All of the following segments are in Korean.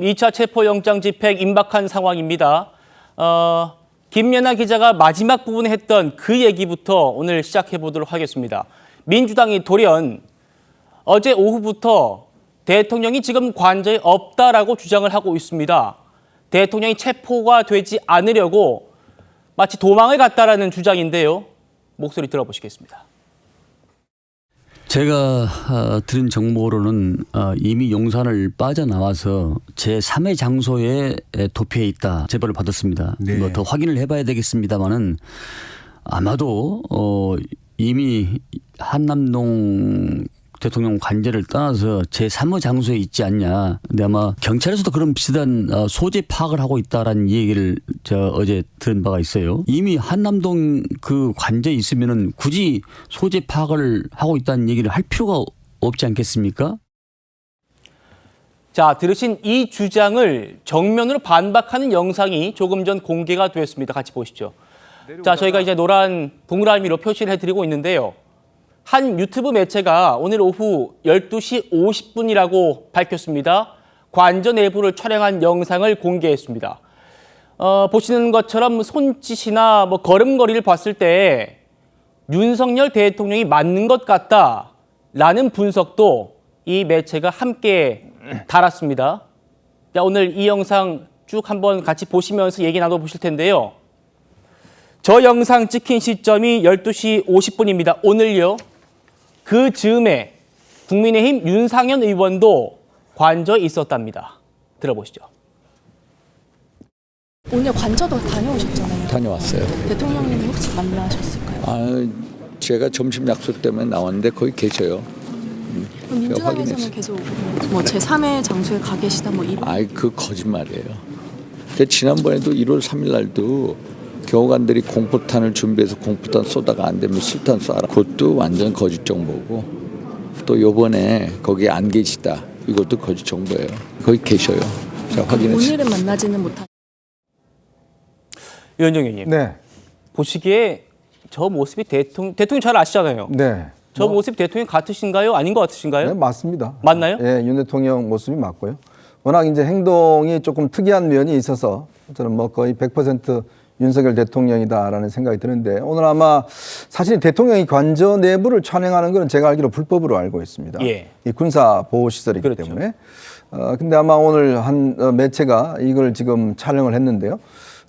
2차 체포영장 집행 임박한 상황입니다. 김연아 기자가 마지막 부분에 했던 그 얘기부터 오늘 시작해 보도록 하겠습니다. 민주당이 돌연 어제 오후부터 대통령이 지금 관저에 없다라고 주장을 하고 있습니다. 대통령이 체포가 되지 않으려고 마치 도망을 갔다라는 주장인데요. 목소리 들어보시겠습니다. 제가 들은 정보로는 이미 용산을 빠져나와서 제3의 장소에 도피해 있다 제보를 받았습니다. 네. 뭐 더 확인을 해봐야 되겠습니다만은 아마도 이미 한남동 대통령 관저를 떠나서 제3의 장소에 있지 않냐. 근데 아마 경찰에서도 그런 비슷한 소재 파악을 하고 있다라는 얘기를 어제 들은 바가 있어요. 이미 한남동 그 관저에 있으면은 굳이 소재 파악을 하고 있다는 얘기를 할 필요가 없지 않겠습니까? 자, 들으신 이 주장을 정면으로 반박하는 영상이 조금 전 공개가 되었습니다. 같이 보시죠. 자, 저희가 이제 노란 동그라미로 표시를 해드리고 있는데요. 한 유튜브 매체가 오늘 오후 12시 50분이라고 밝혔습니다. 관저 내부를 촬영한 영상을 공개했습니다. 보시는 것처럼 손짓이나 걸음걸이를 봤을 때 윤석열 대통령이 맞는 것 같다라는 분석도 이 매체가 함께 달았습니다. 자, 오늘 이 영상 쭉 한번 같이 보시면서 얘기 나눠보실 텐데요. 저 영상 찍힌 시점이 12시 50분입니다. 오늘요. 그 즈음에 국민의힘 윤상현 의원도 관저에 있었답니다. 들어보시죠. 오늘 관저도 다녀오셨잖아요. 다녀왔어요. 대통령님 혹시 만나셨을까요? 제가 점심 약속 때문에 나왔는데 거기 계셔요. 그럼 민주당에서는 계속 제3의 장소에 가 계시다 이런. 그 거짓말이에요. 지난번에도 1월 3일 날도 경호관들이 공포탄을 준비해서 공포탄 쏘다가 안 되면 술탄 쏴라. 그것도 완전 거짓 정보고, 또 요번에 거기 안 계시다. 이것도 거짓 정보예요. 거기 계셔요. 제가 확인했어요. 오늘은 만나지는 못한. 위원장 의원님. 네. 보시기에 저 모습이 대통령 잘 아시잖아요. 네. 저 모습 대통령 같으신가요? 아닌 것 같으신가요? 네, 맞습니다. 맞나요? 예, 윤 대통령 모습이 맞고요. 워낙 이제 행동이 조금 특이한 면이 있어서 저는 거의 100% 윤석열 대통령이다라는 생각이 드는데, 오늘 아마 사실 대통령이 관저 내부를 촬영하는 것은 제가 알기로 불법으로 알고 있습니다. 예. 이 군사 보호 시설이기 그렇죠. 때문에. 근데 아마 오늘 한 매체가 이걸 지금 촬영을 했는데요.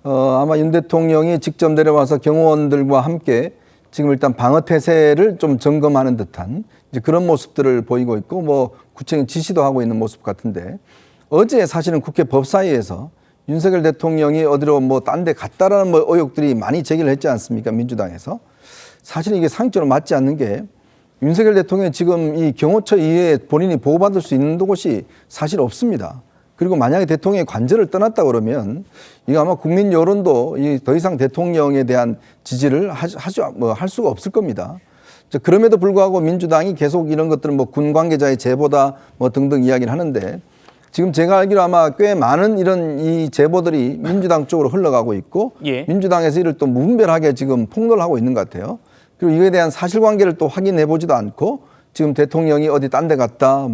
아마 윤 대통령이 직접 내려와서 경호원들과 함께 지금 일단 방어 태세를 좀 점검하는 듯한 이제 그런 모습들을 보이고 있고, 구체적인 지시도 하고 있는 모습 같은데, 어제 사실은 국회 법사위에서 윤석열 대통령이 어디로 딴 데 갔다라는 의혹들이 많이 제기를 했지 않습니까? 민주당에서. 사실은 이게 상식적으로 맞지 않는 게, 윤석열 대통령이 지금 이 경호처 이외에 본인이 보호받을 수 있는 곳이 사실 없습니다. 그리고 만약에 대통령이 관저를 떠났다 그러면 이거 아마 국민 여론도 더 이상 대통령에 대한 지지를 할 수가 없을 겁니다. 그럼에도 불구하고 민주당이 계속 이런 것들은 군 관계자의 제보다 등등 이야기를 하는데, 지금 제가 알기로 아마 꽤 많은 이런 이 제보들이 민주당 쪽으로 흘러가고 있고, 예. 민주당에서 이를 또 무분별하게 지금 폭로를 하고 있는 것 같아요. 그리고 이거에 대한 사실관계를 또 확인해 보지도 않고, 지금 대통령이 어디 딴 데 갔다,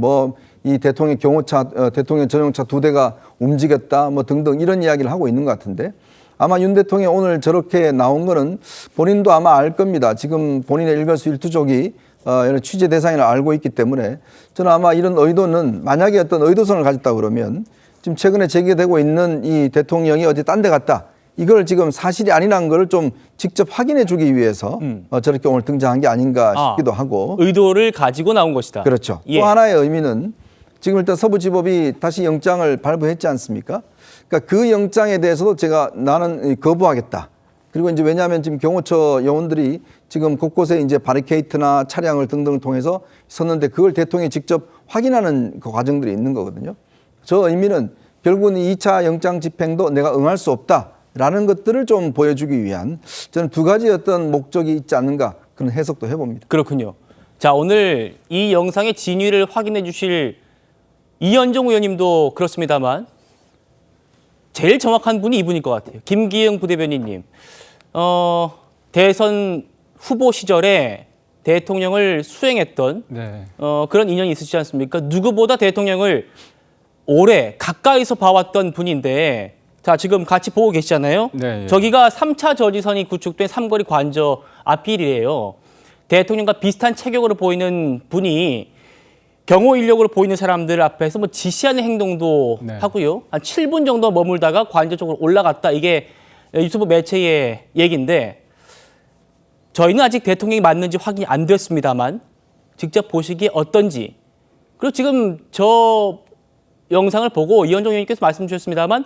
이 대통령 경호차, 대통령 전용차 2대가 움직였다, 등등 이런 이야기를 하고 있는 것 같은데, 아마 윤 대통령이 오늘 저렇게 나온 거는 본인도 아마 알 겁니다. 지금 본인의 일거수일투족이 이런 취재 대상을 알고 있기 때문에, 저는 아마 이런 의도는, 만약에 어떤 의도성을 가졌다 그러면 지금 최근에 제기되고 있는 이 대통령이 어디 딴 데 갔다, 이걸 지금 사실이 아니라는 걸 좀 직접 확인해 주기 위해서 저렇게 오늘 등장한 게 아닌가 싶기도 하고. 의도를 가지고 나온 것이다. 그렇죠. 예. 또 하나의 의미는 지금 일단 서부지법이 다시 영장을 발부했지 않습니까? 그러니까 그 영장에 대해서도 나는 거부하겠다. 그리고 이제 왜냐하면 지금 경호처 요원들이 지금 곳곳에 이제 바리케이트나 차량을 등등을 통해서 섰는데, 그걸 대통령이 직접 확인하는 그 과정들이 있는 거거든요. 저 의미는 결국은 2차 영장 집행도 내가 응할 수 없다라는 것들을 좀 보여주기 위한, 저는 두 가지 어떤 목적이 있지 않는가, 그런 해석도 해봅니다. 그렇군요. 자, 오늘 이 영상의 진위를 확인해 주실 이현종 의원님도 그렇습니다만 제일 정확한 분이 이분일 것 같아요. 김기영 부대변인님. 대선 후보 시절에 대통령을 수행했던 그런 인연이 있으시지 않습니까? 누구보다 대통령을 오래 가까이서 봐왔던 분인데 자 지금 같이 보고 계시잖아요. 네, 예. 저기가 3차 저지선이 구축된 삼거리 관저 앞길이에요. 대통령과 비슷한 체격으로 보이는 분이 경호 인력으로 보이는 사람들 앞에서 뭐 지시하는 행동도 네. 하고요. 한 7분 정도 머물다가 관저 쪽으로 올라갔다. 이게 유튜브 매체의 얘기인데 저희는 아직 대통령이 맞는지 확인이 안 됐습니다만 직접 보시기에 어떤지 그리고 지금 저 영상을 보고 이현정 의원님께서 말씀 주셨습니다만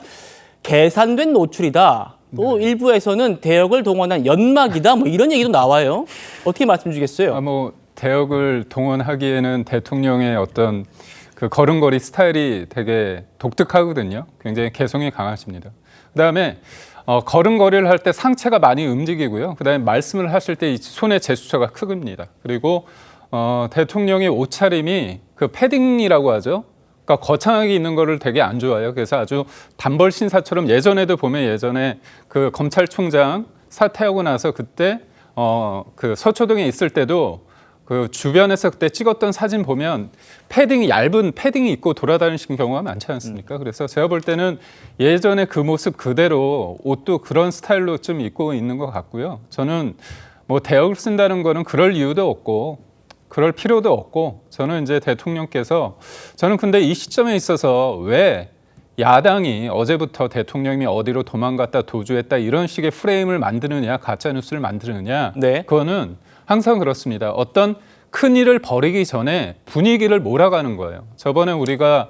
계산된 노출이다. 또 일부에서는 대역을 동원한 연막이다. 뭐 이런 얘기도 나와요. 어떻게 말씀 주시겠어요? 뭐 대역을 동원하기에는 대통령의 어떤 그 걸음걸이 스타일이 되게 독특하거든요. 굉장히 개성이 강하십니다. 그다음에 걸음걸이를 할 때 상체가 많이 움직이고요. 그다음에 말씀을 하실 때 이 손의 제스처가 크급니다. 그리고 대통령의 옷차림이 그 패딩이라고 하죠. 그러니까 거창하게 있는 거를 되게 안 좋아해요. 그래서 아주 단벌 신사처럼 예전에도 보면 예전에 그 검찰총장 사퇴하고 나서 그때 그 서초동에 있을 때도 그 주변에서 그때 찍었던 사진 보면 패딩이 얇은 패딩이 입고 돌아다니시는 경우가 많지 않습니까? 그래서 제가 볼 때는 예전에 그 모습 그대로 옷도 그런 스타일로 좀 입고 있는 것 같고요. 저는 뭐 대역을 쓴다는 거는 그럴 이유도 없고 그럴 필요도 없고 저는 이제 대통령께서 저는 근데 이 시점에 있어서 왜 야당이 어제부터 대통령이 어디로 도망갔다 도주했다 이런 식의 프레임을 만드느냐 가짜 뉴스를 만드느냐 네. 그거는 항상 그렇습니다. 어떤 큰 일을 벌이기 전에 분위기를 몰아가는 거예요. 저번에 우리가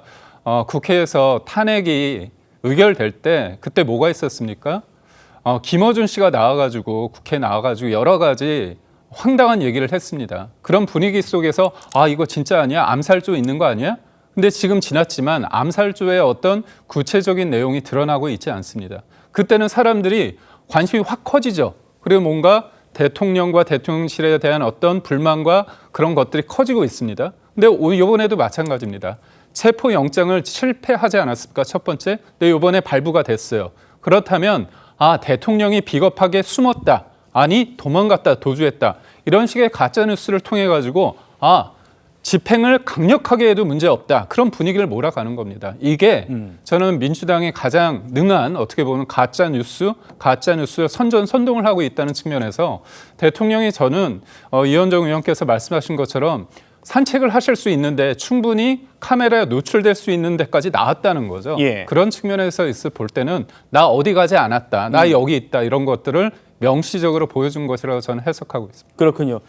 국회에서 탄핵이 의결될 때 그때 뭐가 있었습니까? 김어준 씨가 나와가지고 국회에 나와가지고 여러 가지 황당한 얘기를 했습니다. 그런 분위기 속에서 이거 진짜 아니야? 암살조 있는 거 아니야? 근데 지금 지났지만 암살조의 어떤 구체적인 내용이 드러나고 있지 않습니다. 그때는 사람들이 관심이 확 커지죠. 그리고 뭔가 대통령과 대통령실에 대한 어떤 불만과 그런 것들이 커지고 있습니다. 근데 이번에도 마찬가지입니다. 체포영장을 실패하지 않았습니까? 첫 번째. 근데 이번에 발부가 됐어요. 그렇다면 대통령이 비겁하게 숨었다. 아니 도망갔다 도주했다 이런 식의 가짜 뉴스를 통해 가지고 집행을 강력하게 해도 문제 없다 그런 분위기를 몰아가는 겁니다. 이게 저는 민주당이 가장 능한 어떻게 보면 가짜 뉴스 선전선동을 하고 있다는 측면에서 대통령이 저는 이현정 의원께서 말씀하신 것처럼 산책을 하실 수 있는데 충분히 카메라에 노출될 수 있는 데까지 나왔다는 거죠. 예. 그런 측면에서 볼 때는 나 어디 가지 않았다. 나 여기 있다. 이런 것들을 명시적으로 보여준 것이라고 저는 해석하고 있습니다. 그렇군요.